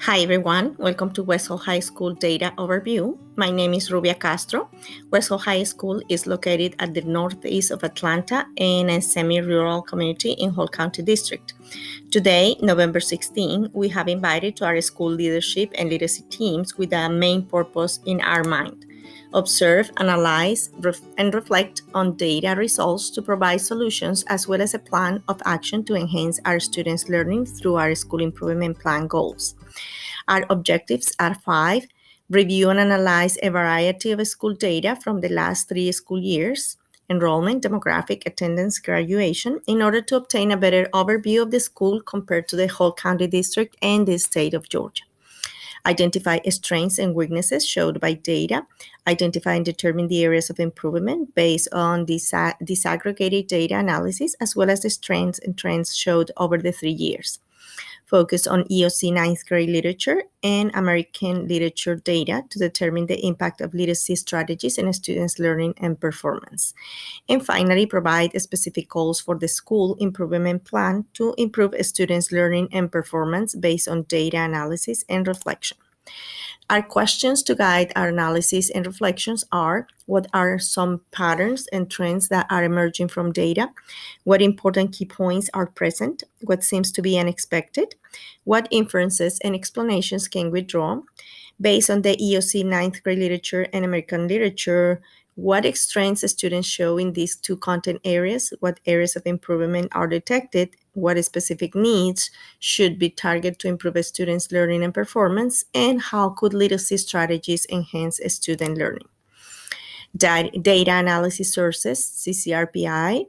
Hi everyone, welcome to Westall High School Data Overview. My name is Rubia Castro. Westall High School is located at the northeast of Atlanta in a semi-rural community in Hall County District. Today, November 16, we have invited to our school leadership and literacy teams with a main purpose in our mind. Observe, analyze, and reflect on data results to provide solutions as well as a plan of action to enhance our students' learning through our school improvement plan goals. Our objectives are 5. Review and analyze a variety of school data from the last 3 school years, enrollment, demographic, attendance, graduation, in order to obtain a better overview of the school compared to the whole county district and the state of Georgia. Identify strengths and weaknesses showed by data. Identify and determine the areas of improvement based on disaggregated data analysis, as well as the strengths and trends showed over the 3 years. Focus on EOC 9th grade literature and American literature data to determine the impact of literacy strategies in students' learning and performance. And finally, provide specific goals for the school improvement plan to improve students' learning and performance based on data analysis and reflection. Our questions to guide our analysis and reflections are: what are some patterns and trends that are emerging from data? What important key points are present? What seems to be unexpected? What inferences and explanations can we draw? Based on the EOC 9th grade literature and American literature, what strengths students show in these two content areas? What areas of improvement are detected? What specific needs should be targeted to improve a student's learning and performance? And how could literacy strategies enhance student learning? Data analysis sources, CCRPI,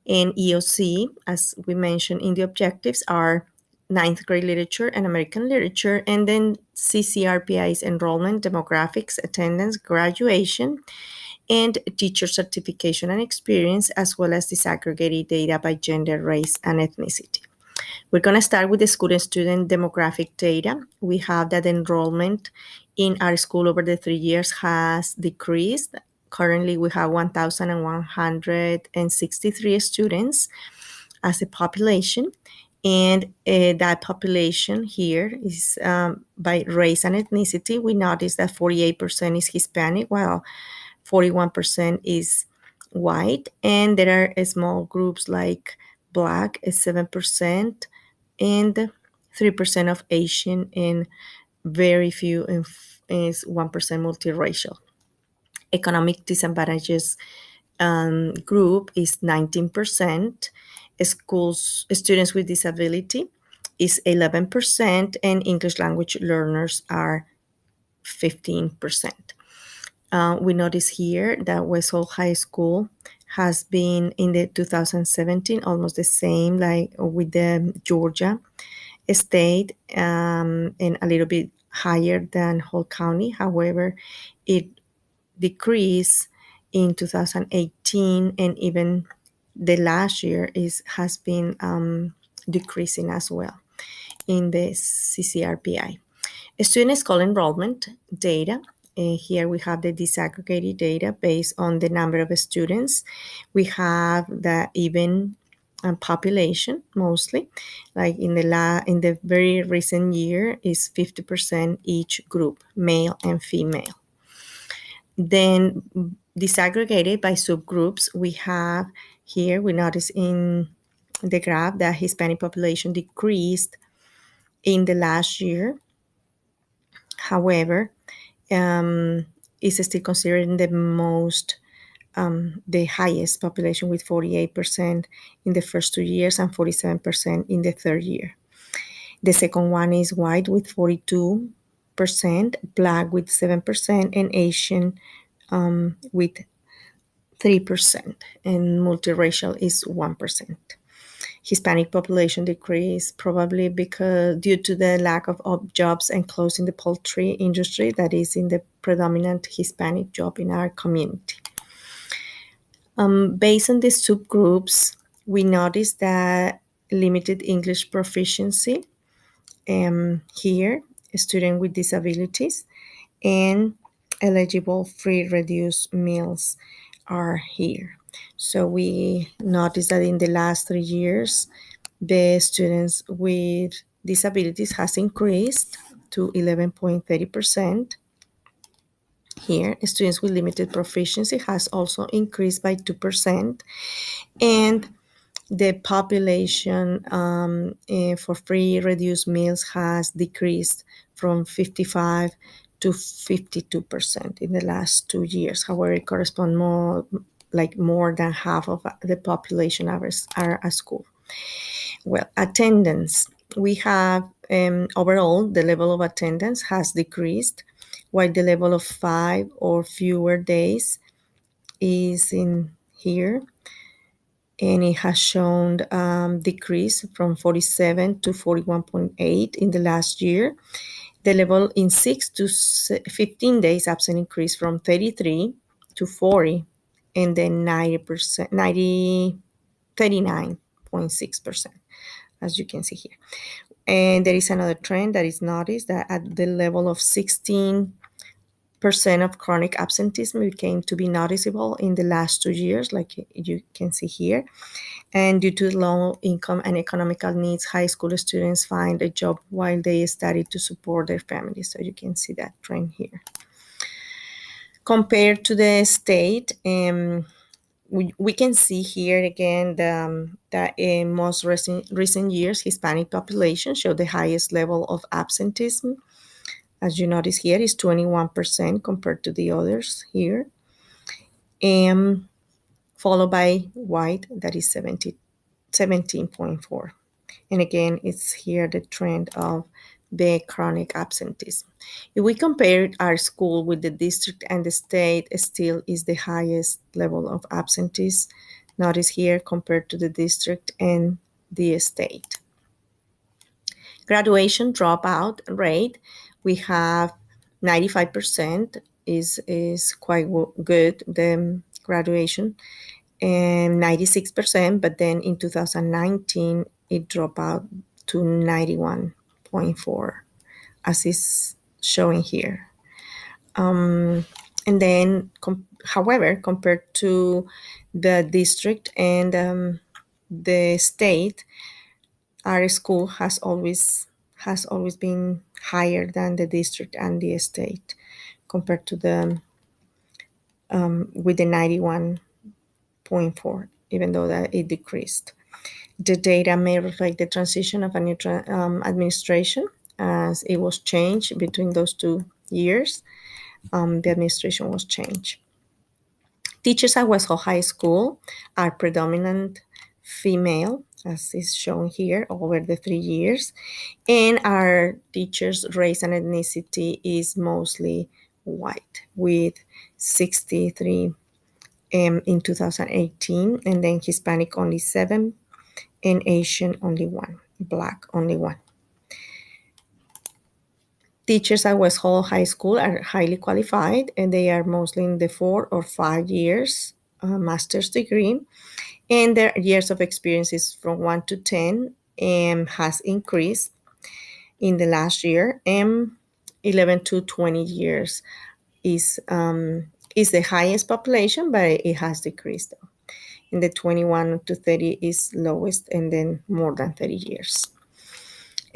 and EOC, as we mentioned in the objectives, are 9th grade literature and American literature, and then CCRPI's enrollment, demographics, attendance, graduation, and teacher certification and experience, as well as disaggregated data by gender, race, and ethnicity. We're going to start with the school and student demographic data. We have that enrollment in our school over the 3 years has decreased. Currently, we have 1,163 students as a population, and that population here is by race and ethnicity. We notice that 48% is Hispanic, while 41% is white, and there are small groups like Black is 7%, and 3% of Asian, and very few is 1% multiracial. Economic disadvantages group is 19%. Students with disability is 11%, and English language learners are 15%. We notice here that Westall High School has been in the 2017 almost the same like with the Georgia state, and a little bit higher than Hall County. However, it decreased in 2018, and even the last year has been decreasing as well in the CCRPI. Student school enrollment data. Here we have the disaggregated data based on the number of students. We have the even population mostly, like in the very recent year is 50% each group, male and female. Then disaggregated by subgroups, we have here, we notice in the graph that Hispanic population decreased in the last year. However, is still considered the highest population, with 48% in the first 2 years and 47% in the third year. The second one is white with 42%, Black with 7%, and Asian with 3%, and multiracial is 1%. Hispanic population decreased probably due to the lack of jobs and closing the poultry industry that is in the predominant Hispanic job in our community. Based on these subgroups, we notice that limited English proficiency here, a student with disabilities, and eligible free reduced meals are here. So we noticed that in the last 3 years, the students with disabilities has increased to 11.30%. Here, students with limited proficiency has also increased by 2%, and the population for free reduced meals has decreased from 55 to 52% in the last 2 years. However, it corresponds more than half of the population are at school. Well, attendance. We have overall the level of attendance has decreased, while the level of 5 or fewer days is in here, and it has shown decrease from 47 to 41.8 in the last year. The level in 6 to 15 days absent increased from 33 to 40, and then 39.6%, as you can see here. And there is another trend that is noticed, that at the level of 16% of chronic absenteeism became to be noticeable in the last 2 years, like you can see here. And due to low income and economical needs, high school students find a job while they study to support their families. So you can see that trend here. Compared to the state, we can see here again that in most recent years, Hispanic population show the highest level of absenteeism. As you notice here, is 21% compared to the others here. Followed by white, that is 17.4. And again, it's here the trend of the chronic absenteeism. If we compare our school with the district and the state, it still is the highest level of absentees. Notice here compared to the district and the state. Graduation dropout rate, we have 95% is quite good, the graduation, and 96%, but then in 2019, it dropped out to 91.4, as is showing here. And then, however, compared to the district and the state, our school has always been higher than the district and the state, compared to the with the 91.4, even though that it decreased. The data may reflect the transition of a new administration, as it was changed between those 2 years. The administration was changed. Teachers at West Hall High School are predominant female, as is shown here, over the 3 years. And our teachers' race and ethnicity is mostly white, with 63 in 2018, and then Hispanic only 7, and Asian only 1, Black only 1. Teachers at West Hall High School are highly qualified, and they are mostly in the 4 or 5 years master's degree, and their years of experience is from 1 to 10, and has increased in the last year, and 11 to 20 years is the highest population, but it has decreased. In the 21 to 30 is lowest, and then more than 30 years.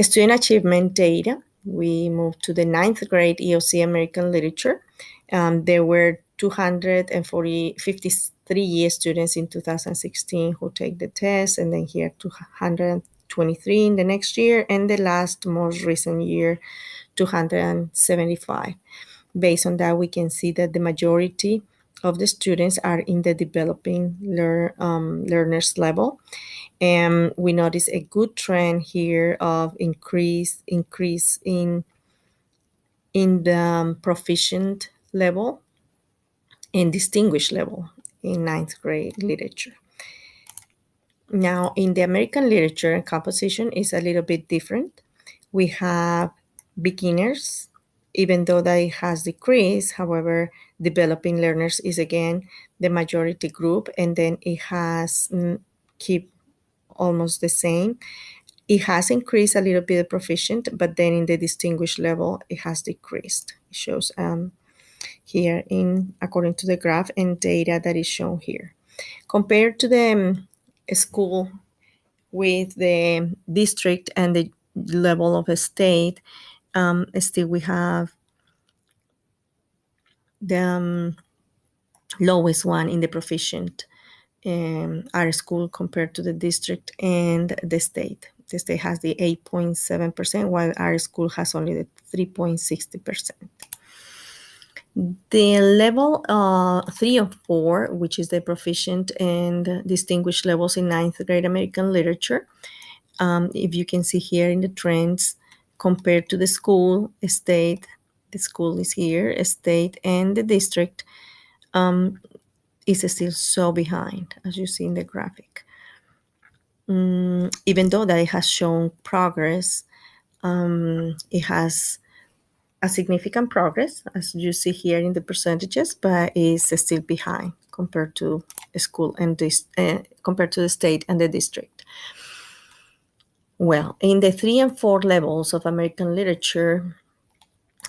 Student achievement data, we moved to the 9th grade EOC American Literature. There were 253 students in 2016 who take the test, and then here 223 in the next year, and the most recent year, 275. Based on that, we can see that the majority of the students are in the developing learners level. And we notice a good trend here of increase in the proficient level and distinguished level in 9th grade literature. Now, in the American literature, composition is a little bit different. We have beginners, even though that it has decreased. However, developing learners is again the majority group, and then it has keep almost the same. It has increased a little bit proficient, but then in the distinguished level, it has decreased. It shows here according to the graph and data that is shown here. Compared to the school with the district and the level of a state, Still we have the lowest one in the proficient our school compared to the district and the state. The state has the 8.7%, while our school has only the 3.60%. The level 3 and 4, which is the proficient and distinguished levels in ninth grade American literature, if you can see here in the trends, compared to the school, state, the school is here, state, and the district, is still so behind, as you see in the graphic. Even though that it has shown progress, it has a significant progress, as you see here in the percentages, but is still behind compared to the school and this, compared to the state and the district. Well, in the 3 and 4 levels of American literature,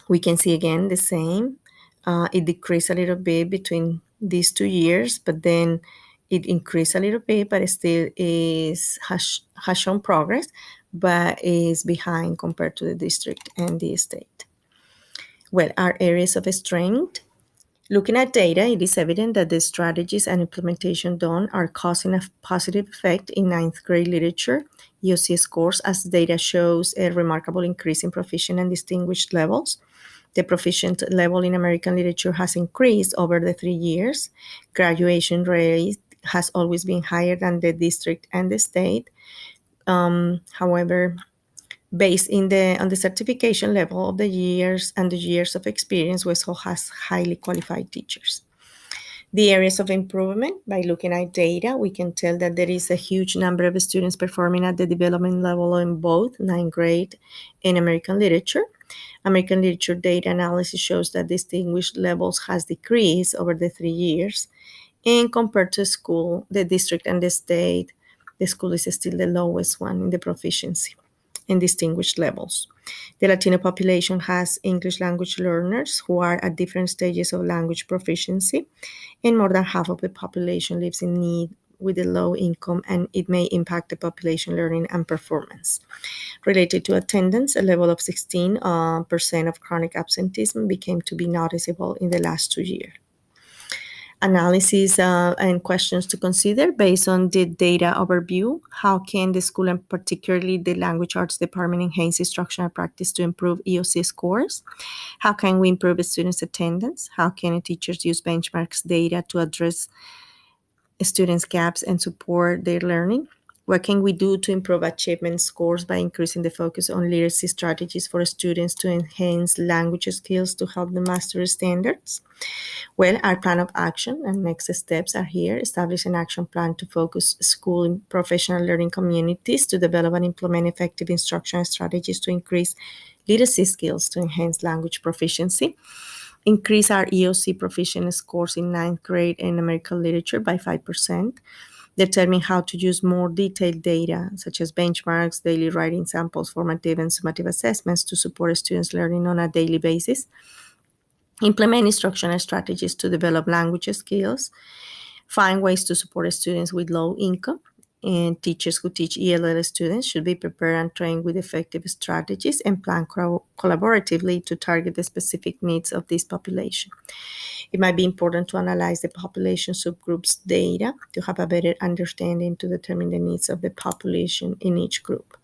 we can see again the same. It decreased a little bit between these 2 years, but then it increased a little bit, but it still has shown progress, but is behind compared to the district and the state. Well, our areas of strength. Looking at data, it is evident that the strategies and implementation done are causing a positive effect in ninth grade literature EOC scores, as data shows a remarkable increase in proficient and distinguished levels. The proficient level in American literature has increased over the 3 years. Graduation rate has always been higher than the district and the state. However, based on the certification level of the years and the years of experience, Wesco has highly qualified teachers. The areas of improvement, by looking at data, we can tell that there is a huge number of students performing at the development level in both ninth grade and American literature. American literature data analysis shows that distinguished levels has decreased over the 3 years. And compared to school, the district and the state, the school is still the lowest one in the proficiency and distinguished levels. The Latino population has English language learners who are at different stages of language proficiency, and more than half of the population lives in need with a low income, and it may impact the population learning and performance. Related to attendance, a level of 16% of chronic absenteeism became to be noticeable in the last 2 years. Analysis and questions to consider based on the data overview. How can the school and particularly the language arts department enhance instructional practice to improve EOC scores? How can we improve students' attendance? How can teachers use benchmarks data to address students' gaps and support their learning? What can we do to improve achievement scores by increasing the focus on literacy strategies for students to enhance language skills to help them master standards? Well, our plan of action and next steps are here. Establish an action plan to focus school and professional learning communities to develop and implement effective instructional strategies to increase literacy skills to enhance language proficiency. Increase our EOC proficiency scores in ninth grade and American literature by 5%. Determine how to use more detailed data, such as benchmarks, daily writing samples, formative and summative assessments to support students' learning on a daily basis. Implement instructional strategies to develop language skills. Find ways to support students with low income. And teachers who teach ELL students should be prepared and trained with effective strategies and plan collaboratively to target the specific needs of this population. It might be important to analyze the population subgroups data to have a better understanding to determine the needs of the population in each group.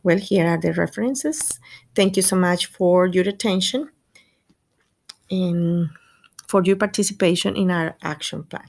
Well, here are the references. Thank you so much for your attention and for your participation in our action plan.